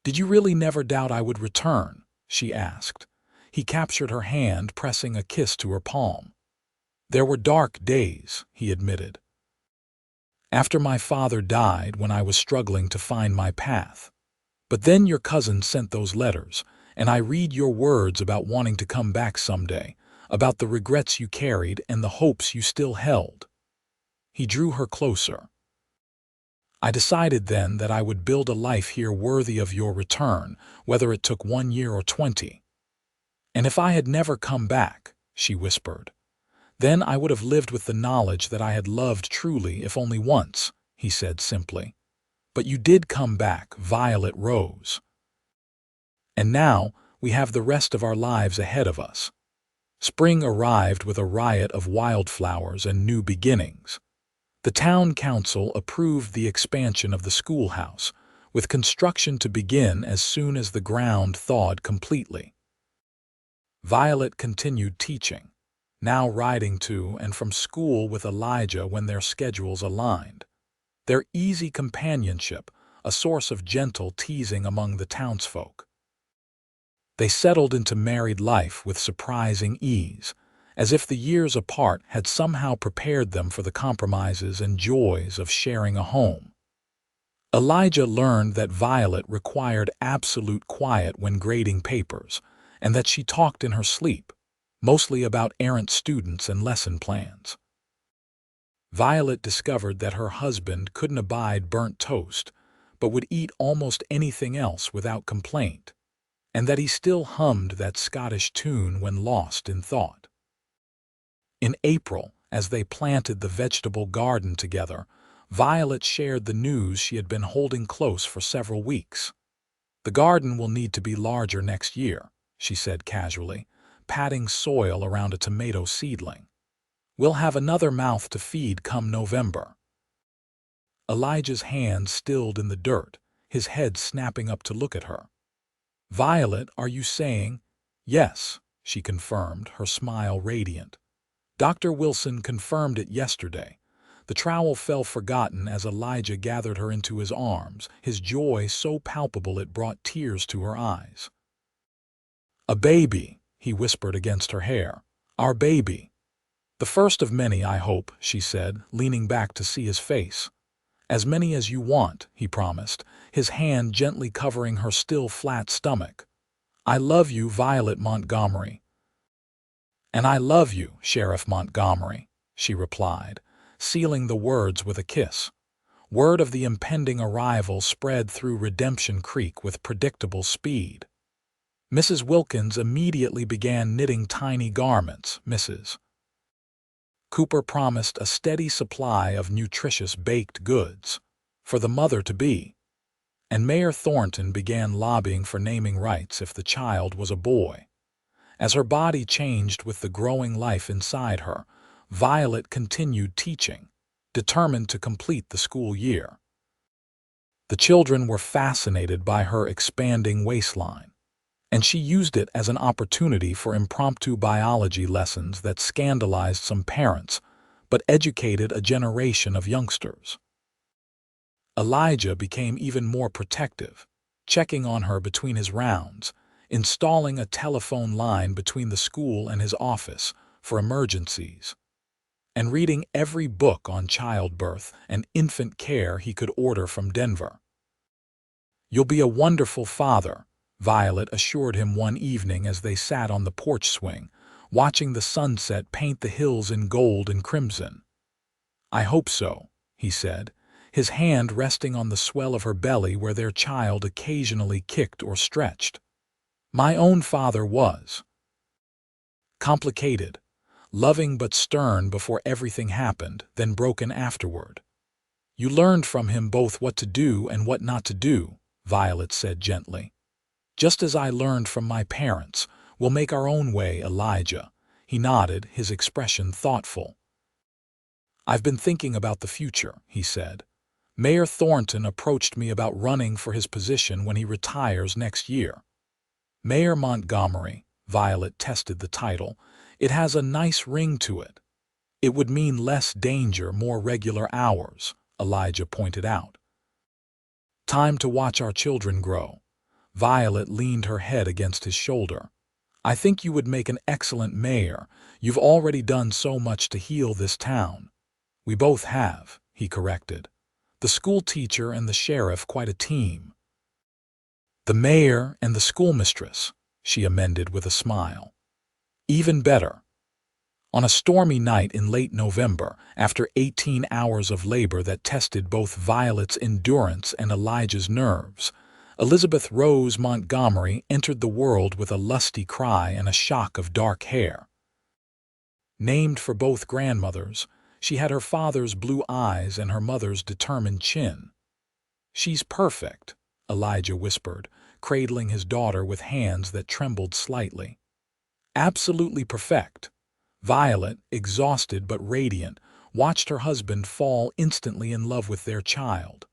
"Did you really never doubt I would return?" she asked. He captured her hand, pressing a kiss to her palm. "There were dark days," he admitted. "After my father died, when I was struggling to find my path. But then your cousin sent those letters, and I read your words about wanting to come back someday, about the regrets you carried and the hopes you still held." He drew her closer. "I decided then that I would build a life here worthy of your return, whether it took 1 year or 20. And if I had never come back," she whispered, "then I would have lived with the knowledge that I had loved truly, if only once," he said simply. "But you did come back." Violet rose. "And now we have the rest of our lives ahead of us." Spring arrived with a riot of wildflowers and new beginnings. The town council approved the expansion of the schoolhouse, with construction to begin as soon as the ground thawed completely. Violet continued teaching, now riding to and from school with Elijah when their schedules aligned. Their easy companionship, a source of gentle teasing among the townsfolk. They settled into married life with surprising ease, as if the years apart had somehow prepared them for the compromises and joys of sharing a home. Elijah learned that Violet required absolute quiet when grading papers, and that she talked in her sleep, mostly about errant students and lesson plans. Violet discovered that her husband couldn't abide burnt toast, but would eat almost anything else without complaint, and that he still hummed that Scottish tune when lost in thought. In April, as they planted the vegetable garden together, Violet shared the news she had been holding close for several weeks. "The garden will need to be larger next year," she said casually, patting soil around a tomato seedling. "We'll have another mouth to feed come November." Elijah's hand stilled in the dirt, his head snapping up to look at her. "Violet, are you saying—" "Yes," she confirmed, her smile radiant. "Dr. Wilson confirmed it yesterday." The trowel fell forgotten as Elijah gathered her into his arms, his joy so palpable it brought tears to her eyes. "A baby," he whispered against her hair. "Our baby." "The first of many, I hope," she said, leaning back to see his face. "As many as you want," he promised, his hand gently covering her still flat stomach. "I love you, Violet Montgomery." "And I love you, Sheriff Montgomery," she replied, sealing the words with a kiss. Word of the impending arrival spread through Redemption Creek with predictable speed. Mrs. Wilkins immediately began knitting tiny garments. Mrs. Cooper promised a steady supply of nutritious baked goods for the mother-to-be, and Mayor Thornton began lobbying for naming rights if the child was a boy. As her body changed with the growing life inside her, Violet continued teaching, determined to complete the school year. The children were fascinated by her expanding waistline, and she used it as an opportunity for impromptu biology lessons that scandalized some parents, but educated a generation of youngsters. Elijah became even more protective, checking on her between his rounds, installing a telephone line between the school and his office for emergencies, and reading every book on childbirth and infant care he could order from Denver. "You'll be a wonderful father," Violet assured him one evening as they sat on the porch swing, watching the sunset paint the hills in gold and crimson. "I hope so," he said, his hand resting on the swell of her belly where their child occasionally kicked or stretched. "My own father was complicated, loving but stern before everything happened, then broken afterward. You learned from him both what to do and what not to do," Violet said gently. "Just as I learned from my parents. We'll make our own way, Elijah." He nodded, his expression thoughtful. "I've been thinking about the future," he said. "Mayor Thornton approached me about running for his position when he retires next year." Mayor Montgomery, Violet tested the title. "It has a nice ring to it." "It would mean less danger, more regular hours," Elijah pointed out. "Time to watch our children grow." Violet leaned her head against his shoulder. "I think you would make an excellent mayor. You've already done so much to heal this town." "We both have," he corrected. "The school teacher and the sheriff, quite a team." "The mayor and the schoolmistress," she amended with a smile. "Even better." On a stormy night in late November, after 18 hours of labor that tested both Violet's endurance and Elijah's nerves, Elizabeth Rose Montgomery entered the world with a lusty cry and a shock of dark hair. Named for both grandmothers, she had her father's blue eyes and her mother's determined chin. "She's perfect," Elijah whispered, cradling his daughter with hands that trembled slightly. "Absolutely perfect." Violet, exhausted but radiant, watched her husband fall instantly in love with their child.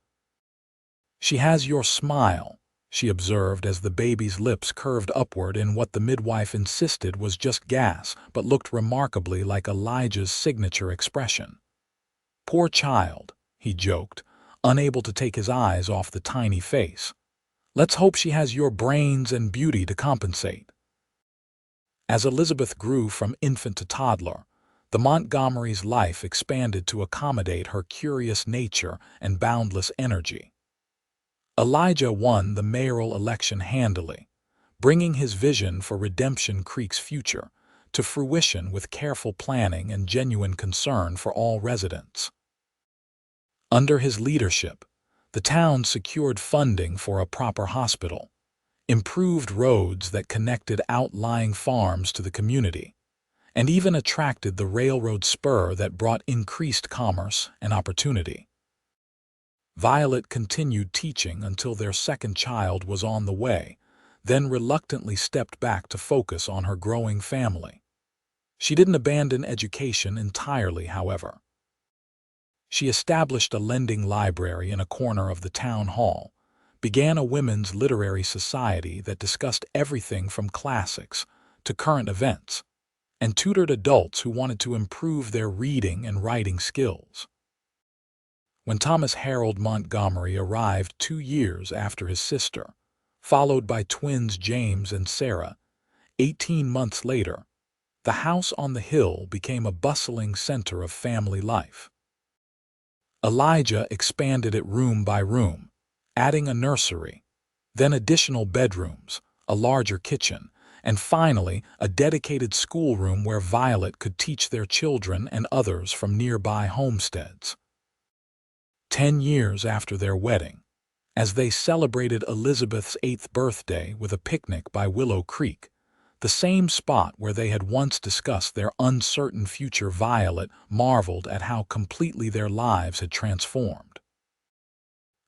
"She has your smile," she observed as the baby's lips curved upward in what the midwife insisted was just gas but looked remarkably like Elijah's signature expression. "Poor child," he joked, unable to take his eyes off the tiny face. "Let's hope she has your brains and beauty to compensate." As Elizabeth grew from infant to toddler, the Montgomerys' life expanded to accommodate her curious nature and boundless energy. Elijah won the mayoral election handily, bringing his vision for Redemption Creek's future to fruition with careful planning and genuine concern for all residents. Under his leadership, the town secured funding for a proper hospital, improved roads that connected outlying farms to the community, and even attracted the railroad spur that brought increased commerce and opportunity. Violet continued teaching until their second child was on the way, then reluctantly stepped back to focus on her growing family. She didn't abandon education entirely, however. She established a lending library in a corner of the town hall, began a women's literary society that discussed everything from classics to current events, and tutored adults who wanted to improve their reading and writing skills. When Thomas Harold Montgomery arrived 2 years after his sister, followed by twins James and Sarah, 18 months later, the house on the hill became a bustling center of family life. Elijah expanded it room by room, adding a nursery, then additional bedrooms, a larger kitchen, and finally a dedicated schoolroom where Violet could teach their children and others from nearby homesteads. 10 years after their wedding, as they celebrated Elizabeth's 8th birthday with a picnic by Willow Creek, the same spot where they had once discussed their uncertain future, Violet marveled at how completely their lives had transformed.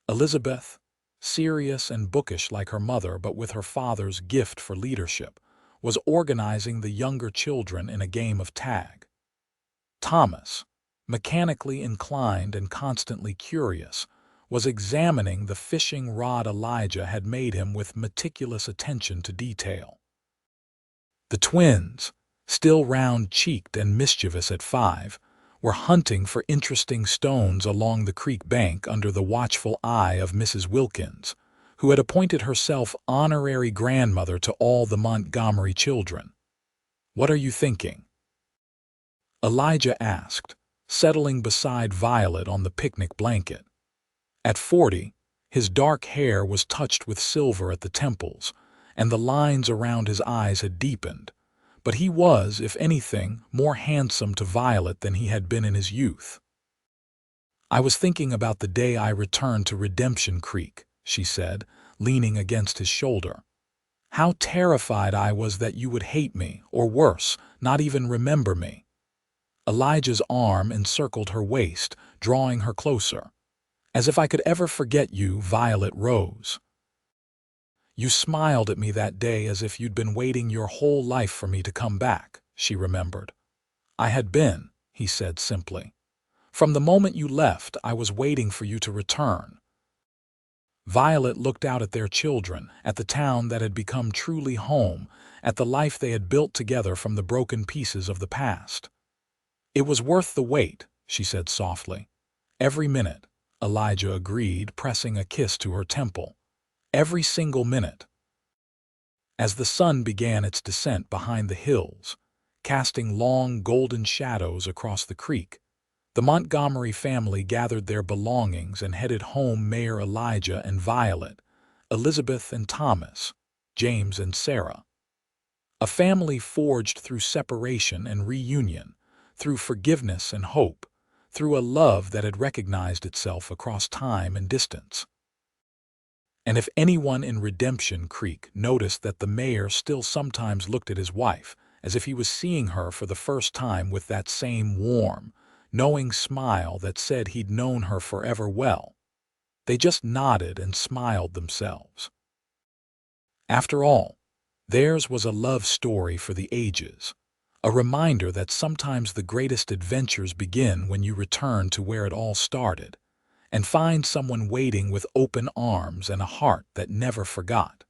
Elizabeth, serious and bookish like her mother but with her father's gift for leadership, was organizing the younger children in a game of tag. Thomas, mechanically inclined and constantly curious, was examining the fishing rod Elijah had made him with meticulous attention to detail. The twins, still round-cheeked and mischievous at 5, were hunting for interesting stones along the creek bank under the watchful eye of Mrs. Wilkins, who had appointed herself honorary grandmother to all the Montgomery children. "What are you thinking?" Elijah asked, settling beside Violet on the picnic blanket. At 40, his dark hair was touched with silver at the temples, and the lines around his eyes had deepened, but he was, if anything, more handsome to Violet than he had been in his youth. "I was thinking about the day I returned to Redemption Creek," she said, leaning against his shoulder. "How terrified I was that you would hate me, or worse, not even remember me." Elijah's arm encircled her waist, drawing her closer. "As if I could ever forget you," Violet rose. "You smiled at me that day as if you'd been waiting your whole life for me to come back," she remembered. "I had been," he said simply. "From the moment you left, I was waiting for you to return." Violet looked out at their children, at the town that had become truly home, at the life they had built together from the broken pieces of the past. "It was worth the wait," she said softly. "Every minute," Elijah agreed, pressing a kiss to her temple. "Every single minute." As the sun began its descent behind the hills, casting long golden shadows across the creek, the Montgomery family gathered their belongings and headed home. Mayor Elijah and Violet, Elizabeth and Thomas, James and Sarah. A family forged through separation and reunion, through forgiveness and hope, through a love that had recognized itself across time and distance. And if anyone in Redemption Creek noticed that the mayor still sometimes looked at his wife as if he was seeing her for the first time with that same warm, knowing smile that said he'd known her forever well, they just nodded and smiled themselves. After all, theirs was a love story for the ages, a reminder that sometimes the greatest adventures begin when you return to where it all started, and find someone waiting with open arms and a heart that never forgot.